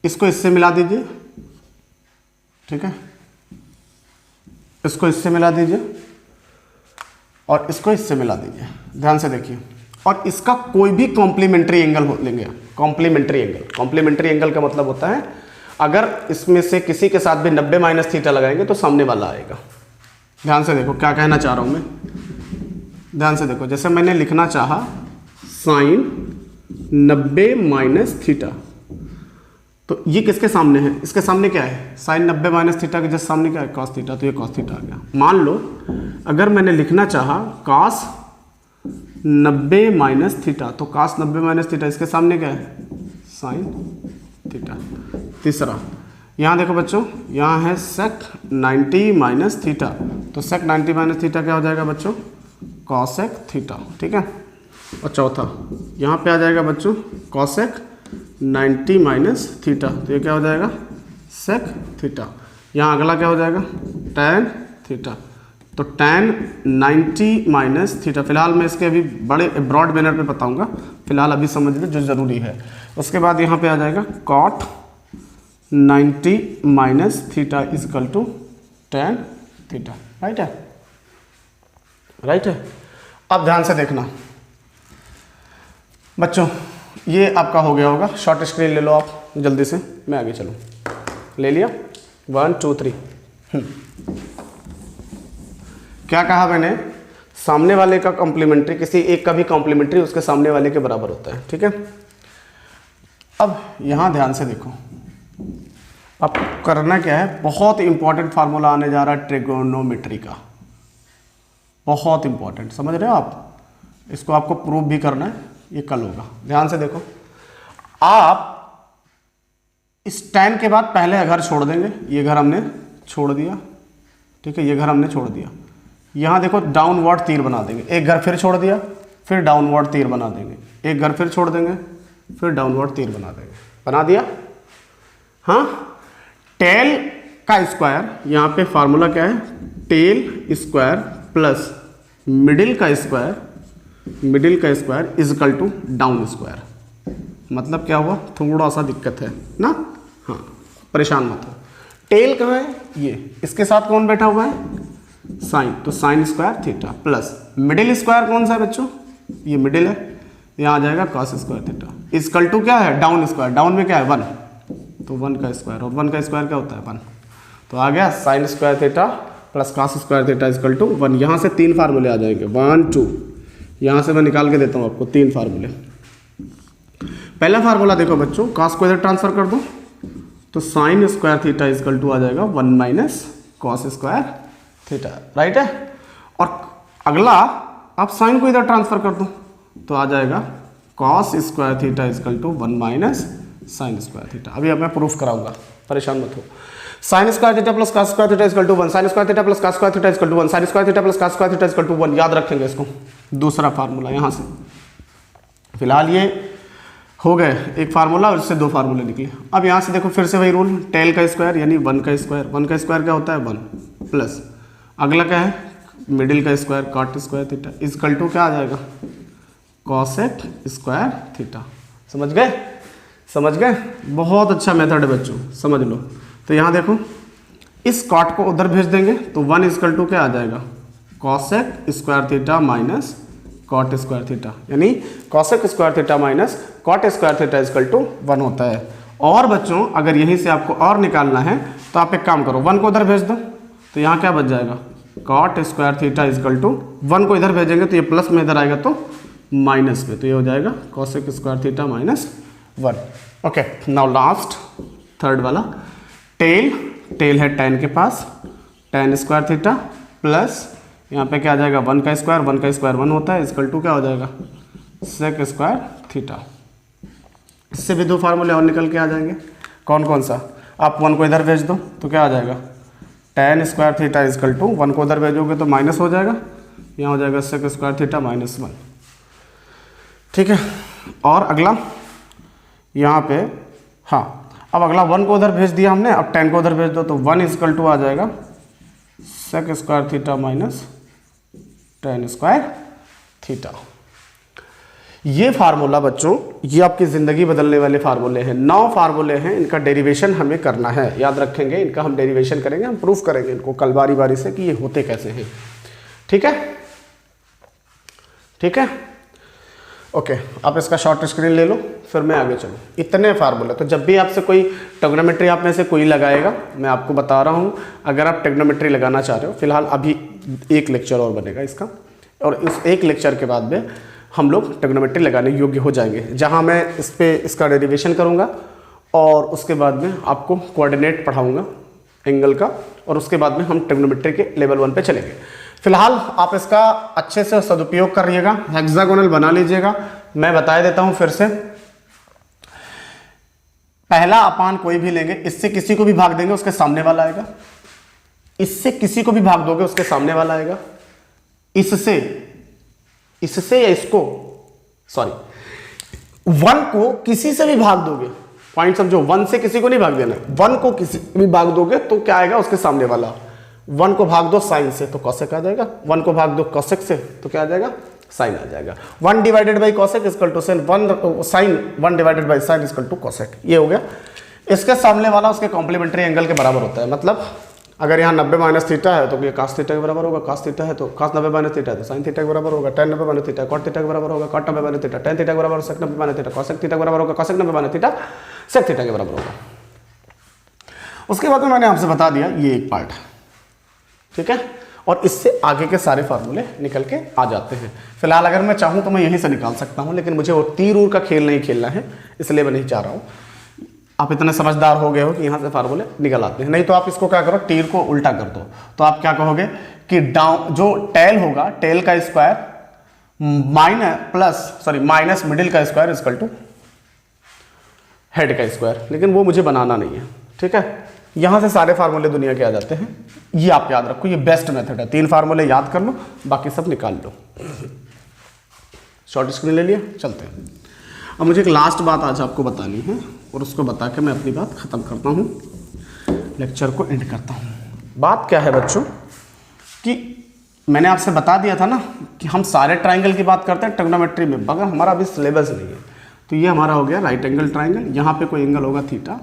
Speaker 1: इसको इससे मिला दीजिए, ठीक है, इसको इससे मिला दीजिए और इसको इससे मिला दीजिए, ध्यान से देखिए, और इसका कोई भी कॉम्प्लीमेंट्री एंगल लेंगे। कॉम्प्लीमेंट्री एंगल का मतलब होता है अगर इसमें से किसी के साथ भी 90 माइनस थीटा लगाएंगे तो सामने वाला आएगा। ध्यान से देखो क्या कहना चाह रहा हूं मैं, ध्यान से देखो, जैसे मैंने लिखना चाहा साइन 90 माइनस थीटा, तो ये किसके सामने है, इसके सामने क्या है, साइन 90 माइनस थीटा के जस्ट सामने क्या है, कॉस थीटा, तो ये कॉस थीटा आ गया। मान लो अगर मैंने लिखना चाहा कॉस 90 माइनस थीटा, तो cos 90 माइनस थीटा इसके सामने क्या है, साइन थीटा। तीसरा यहाँ देखो बच्चों, यहाँ है sec 90 माइनस थीटा, तो sec 90 माइनस थीटा क्या हो जाएगा बच्चों, cosec थीटा, ठीक है। और चौथा यहाँ पे आ जाएगा बच्चों cosec 90 माइनस थीटा, तो ये क्या हो जाएगा, sec थीटा। यहाँ अगला क्या हो जाएगा, tan थीटा, तो tan 90 माइनस थीटा। फिलहाल मैं इसके अभी बड़े ब्रॉड बैनर पे बताऊंगा, फिलहाल अभी समझ लो जो ज़रूरी है। उसके बाद यहाँ पे आ जाएगा cot 90 minus theta is equal to tan theta, right है, राइट है। अब ध्यान से देखना बच्चों, ये आपका हो गया होगा, शॉर्ट स्क्रीन ले लो आप जल्दी से, मैं आगे चलूँ, ले लिया, 1 2 3। क्या कहा मैंने, सामने वाले का कॉम्प्लीमेंट्री, किसी एक का भी कॉम्प्लीमेंट्री उसके सामने वाले के बराबर होता है, ठीक है। अब यहां ध्यान से देखो, अब करना क्या है, बहुत इंपॉर्टेंट फार्मूला आने जा रहा है ट्रिगोनोमेट्री का, बहुत इंपॉर्टेंट, समझ रहे हो आप, इसको आपको प्रूव भी करना है, ये कल होगा। ध्यान से देखो, आप इस tan के बाद पहले घर छोड़ देंगे, ये घर हमने छोड़ दिया, ठीक है, ये घर हमने छोड़ दिया। यहाँ देखो डाउनवर्ड तीर बना देंगे, एक घर फिर छोड़ दिया, फिर डाउनवर्ड तीर बना देंगे, एक घर फिर छोड़ देंगे, फिर डाउनवर्ड तीर बना देंगे, बना दिया। हाँ, टेल का स्क्वायर, यहाँ पे फार्मूला क्या है, टेल स्क्वायर प्लस मिडिल का square is equal to down square. मतलब क्या हुआ, थोड़ा सा दिक्कत है ना, हाँ परेशान मत हो। टेल कहाँ है, ये, इसके साथ कौन बैठा हुआ है, साइन, तो sin square theta plus middle square कौन सा है बच्चों, ये मिडिल है, यहाँ आ जाएगा cos square theta is equal to क्या है, डाउन स्क्वायर, डाउन में क्या है 1, तो 1 का स्क्वायर, और 1 का स्क्वायर क्या होता है 1, तो आ गया sine square theta plus cos square theta is equal to 1। यहाँ से 3 फार्मूले आ जाएंगे, 1 2, यहाँ से मैं निकाल के देता हूँ आपको 3 फार्मूले। पहला फार्मूला देखो बच्चों, कॉस को इधर ट्रांसफर कर दो, तो sin square theta is equal to आ जाएगा 1 minus cos square theta, right है। और अगला आप साइन को इधर ट्रांसफर कर दो, तो आ जाएगा cos square theta is equal to 1 minus sine square theta. अभी अब मैं प्रूफ कराऊंगा, परेशान मत हो। Sine square theta plus cos square theta is equal to 1, sine square theta plus cos square theta is equal to 1, sine square theta plus cos square theta is equal to 1, याद रखेंगे इसको। दूसरा फार्मूला यहाँ से, फिलहाल ये हो गए एक फार्मूला और इससे 2 फार्मूले निकले। अब यहाँ से देखो फिर से वही रूल, टेल का स्क्वायर यानी 1 का स्क्वायर, 1 का स्क्वायर क्या होता है 1, प्लस अगला क्या है मिडिल का square cot square theta is equal to क्या आ जाएगा, कॉसेक स्क्वायर थीटा। समझ गए, समझ गए, बहुत अच्छा मेथड है बच्चों, समझ लो। तो यहाँ देखो, इस कॉट को उधर भेज देंगे तो 1 इजकल टू क्या आ जाएगा, cosec square theta minus cot square theta, यानी cosec square theta minus cot square theta is equal to 1 होता है। और बच्चों अगर यहीं से आपको और निकालना है तो आप एक काम करो, 1 को उधर भेज दो, तो यहाँ क्या बच जाएगा, cot square theta is equal to 1 को इधर भेजेंगे तो ये प्लस में इधर आएगा तो माइनस में, तो ये हो जाएगा cosec square theta minus 1। Okay, now last third वाला टेल है tan के पास, tan स्क्वायर थीटा प्लस यहाँ पे क्या आ जाएगा 1 का स्क्वायर 1 होता है, इक्वल टू क्या हो जाएगा sec स्क्वायर थीटा। इससे भी दो फार्मूले और निकल के आ जाएंगे। कौन कौन सा? आप 1 को इधर भेज दो तो क्या आ जाएगा tan square theta equal to 1 को उधर भेजोगे तो माइनस हो जाएगा, यहाँ हो जाएगा sec स्क्वायर थीटा -1। ठीक है, और अगला यहाँ पे, हाँ अब अगला 1 को उधर भेज दिया हमने, अब tan को उधर भेज दो तो 1 इक्वल टू आ जाएगा sec square theta minus tan square theta. ये फार्मूला बच्चों, ये आपकी ज़िंदगी बदलने वाले फार्मूले हैं। 9 फार्मूले हैं, इनका डेरिवेशन हमें करना है, याद रखेंगे, इनका हम डेरिवेशन करेंगे, हम प्रूफ करेंगे इनको कल बारी बारी से कि ये होते कैसे हैं। ठीक है, ठीक है, ओके। आप इसका शॉर्ट स्क्रीन ले लो, फिर मैं आगे चलूँ। इतने फार्मूले, तो जब भी आपसे कोई ट्रिग्नोमेट्री आप में से कोई लगाएगा, मैं आपको बता रहा हूँ, अगर आप ट्रिग्नोमेट्री लगाना चाह रहे हो, फिलहाल अभी एक लेक्चर और बनेगा इसका, और इस एक लेक्चर के बाद में हम लोग ट्रिग्नोमेट्री लगाने योग्य हो जाएंगे, जहाँ मैं इस पे इसका डेरिवेशन करूँगा और उसके बाद में आपको कोऑर्डिनेट पढ़ाऊँगा एंगल का, और उसके बाद में हम ट्रिग्नोमेट्री के लेवल 1 पे चलेंगे। फिलहाल आप इसका अच्छे से सदुपयोग करिएगा, हेक्सागोनल बना लीजिएगा। मैं बता देता हूँ फिर से, पहला अपान कोई भी लेंगे, इससे किसी को भी भाग देंगे उसके सामने वाला आएगा, इससे किसी को भी भाग दोगे उसके सामने वाला आएगा, इससे या इसको, सॉरी 1 को किसी से भी भाग दोगे, पॉइंट समझो, 1 से किसी को नहीं भाग देना, 1 को किसी भी भाग दोगे तो क्या आएगा उसके सामने वाला। 1 को भाग दो साइन से तो कॉसेक आ जाएगा, 1 को भाग दो कॉसेक से तो क्या आ जाएगा साइन आ जाएगा। 1 divided by cosec equal to sine, 1 divided by sine equal to cosec, ये हो गया। इसके सामने वाला उसके कॉम्प्लीमेंट्री एंगल के बराबर होता है, मतलब अगर यहाँ 90 माइनस थीटा है तो ये कास थीटा के बराबर होगा, कास थीटा है तो कास 90 माइनस थीटा है तो साइन थीटा के बराबर होगा, tan 90 minus theta cot theta के बराबर होगा, कॉट 90 माइनस थीटा tan थीटा के बराबर होगा, sec 90 minus theta cosec theta के बराबर होगा, cosec 90 minus theta sec theta के बराबर होगा। उसके बाद में मैंने आपसे बता दिया ये एक पार्ट है, ठीक है, और इससे आगे के सारे फार्मूले निकल के आ जाते हैं। फिलहाल अगर मैं चाहूँ तो मैं यहीं से निकाल सकता हूँ, लेकिन मुझे वो तीर उर का खेल नहीं खेलना है, इसलिए मैं नहीं चाह रहा हूँ। आप इतने समझदार हो गए हो कि यहाँ से फार्मूले निकल आते हैं। नहीं तो आप इसको क्या करो, तीर को उल्टा कर दो, तो आप क्या कहोगे कि डाउन जो टेल होगा, टेल का स्क्वायर माइनस मिडिल का स्क्वायर इक्वल टू हेड का स्क्वायर, लेकिन वो मुझे बनाना नहीं है। ठीक है, यहाँ से सारे फार्मूले दुनिया के आ जाते हैं, ये आप याद रखो, ये बेस्ट मेथड है। 3 फार्मूले याद कर लो, बाकी सब निकाल लो। शॉर्ट स्क्रीन ले लिया, चलते हैं। अब मुझे एक लास्ट बात आज आपको बतानी है, और उसको बता के मैं अपनी बात ख़त्म करता हूँ, लेक्चर को एंड करता हूँ। बात क्या है बच्चों कि मैंने आपसे बता दिया था ना कि हम सारे ट्राइंगल की बात करते हैं ट्रिग्नोमेट्री में, मगर हमारा अभी सिलेबस नहीं है। तो ये हमारा हो गया राइट एंगल ट्राइंगल, यहाँ पे कोई एंगल होगा थीटा,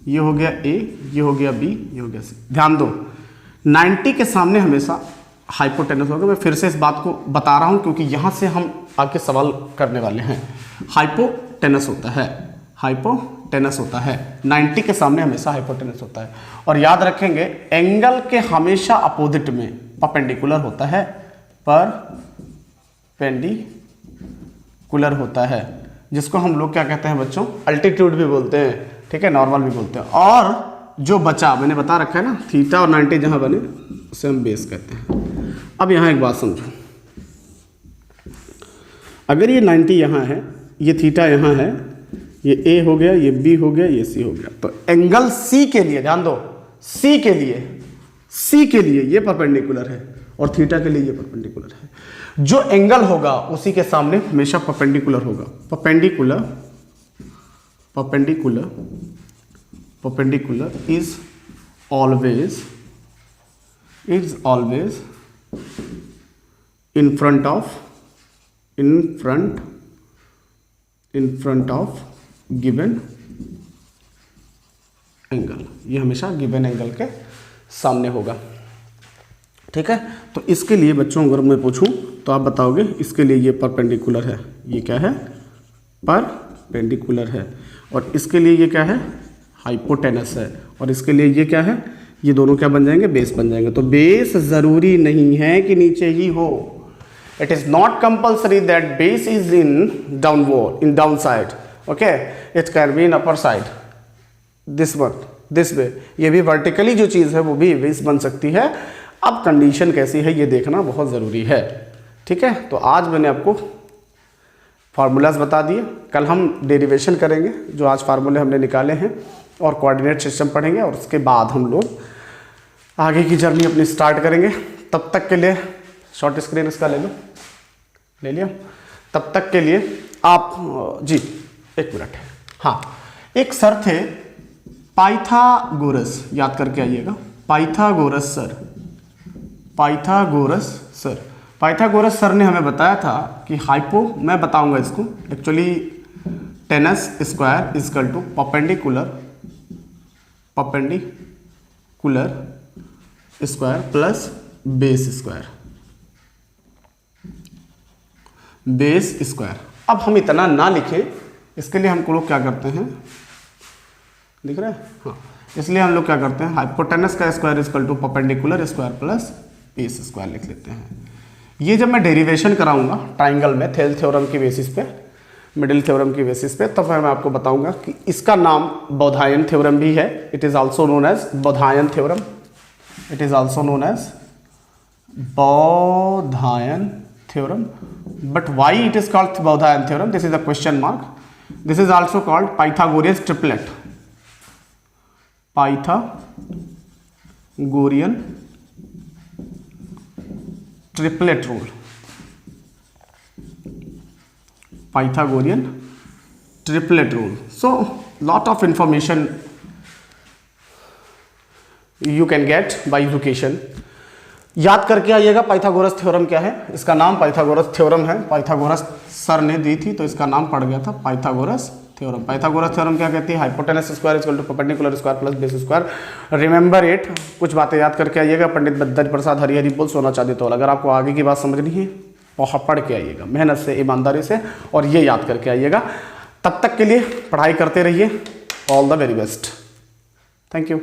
Speaker 1: ये हो गया ए, ये हो गया बी, ये हो गया सी। ध्यान दो 90 के सामने हमेशा हाइपोटेनस होगा। मैं फिर से इस बात को बता रहा हूँ क्योंकि यहाँ से हम आके सवाल करने वाले हैं। हाइपोटेनस होता है, हाइपोटेनस होता है, 90 के सामने हमेशा हाइपोटेनस होता है। और याद रखेंगे एंगल के हमेशा अपोजिट में परपेंडिकुलर होता है, परपेंडिकुलर होता है, जिसको हम लोग क्या कहते हैं बच्चों, अल्टीट्यूड भी बोलते हैं, ठीक है, नॉर्मल भी बोलते हैं। और जो बचा मैंने बता रखा है ना, थीटा और 90 जहां बने उसे हम बेस कहते हैं। अब यहाँ एक बात समझो, अगर ये 90 यहाँ है, ये थीटा यहाँ है, ये ए हो गया, ये बी हो गया, ये सी हो गया, तो एंगल सी के लिए ध्यान दो, सी के लिए ये परपेंडिकुलर है और थीटा के लिए ये परपेंडिकुलर है। जो एंगल होगा उसी के सामने हमेशा परपेंडिकुलर होगा। Perpendicular is always in front of given angle, ये हमेशा गिवन एंगल के सामने होगा। ठीक है, तो इसके लिए बच्चों अगर मैं पूछूं तो आप बताओगे इसके लिए ये परपेंडिकुलर है, ये क्या है, परपेंडिकुलर है, और इसके लिए ये क्या है, हाइपोटेनस है, और इसके लिए ये क्या है, ये दोनों क्या बन जाएंगे, बेस बन जाएंगे। तो बेस जरूरी नहीं है कि नीचे ही हो। It is not compulsory that base is in downward, in downside. Okay, it can be in upper side. This one, this way, ये भी वर्टिकली जो चीज़ है वो भी इस बन सकती है। अब कंडीशन कैसी है ये देखना बहुत ज़रूरी है, ठीक है। तो आज मैंने आपको फार्मूलाज बता दिए, कल हम डेरिवेशन करेंगे जो आज फार्मूले हमने निकाले हैं, और कोऑर्डिनेट सिस्टम पढ़ेंगे, और उसके बाद हम लोग आगे की जर्नी अपनी स्टार्ट करेंगे। तब तक के लिए शॉर्ट स्क्रीन इसका ले लो, ले लिया। तब तक के लिए आप जी एक मिनट, हाँ एक सर थे पाइथागोरस, याद करके आइएगा, Pythagoras sir, Pythagoras sir. Pythagoras sir ने हमें बताया था कि हाइपो, मैं बताऊंगा इसको actually, tenuse square is equal to perpendicular square plus base square. अब हम इतना ना लिखें, इसके लिए हम लोग क्या करते हैं, दिख रहा है, हाँ, इसलिए हम लोग क्या करते हैं, हाइपोटेनस का square is equal to perpendicular square plus base square लिख लेते हैं। ये जब मैं डेरिवेशन कराऊंगा ट्राइंगल में थेल थ्योरम की बेसिस पे, मिडिल थ्योरम की बेसिस पे, तब मैं आपको बताऊंगा कि इसका नाम बोधायन थ्योरम भी है। It is also known as Baudhayana theorem, it is also known as Baudhayana theorem, but why it is called Boudhayan theorem, this is a question mark. This is also called Pythagorean triplet, Pythagorean triplet rule, Pythagorean triplet rule. So lot of information you can get by education. याद करके आइएगा Pythagoras theorem क्या है, इसका नाम Pythagoras theorem है, Pythagoras sir ने दी थी तो इसका नाम पड़ गया था पाइथागोरस थ्योरम। पाइथागोरस थ्योरम क्या कहती है, hypotenuse square equal to perpendicular square plus base square. Remember it, कुछ बातें याद करके आइएगा, पंडित बद्दर प्रसाद हरिहरी बोल सोना चांदी तोल। अगर आपको आगे की बात समझनी है और पढ़ के आइएगा मेहनत से, ईमानदारी से, और ये याद करके आइएगा। तब तक के लिए पढ़ाई करते रहिए, all the very best, thank you.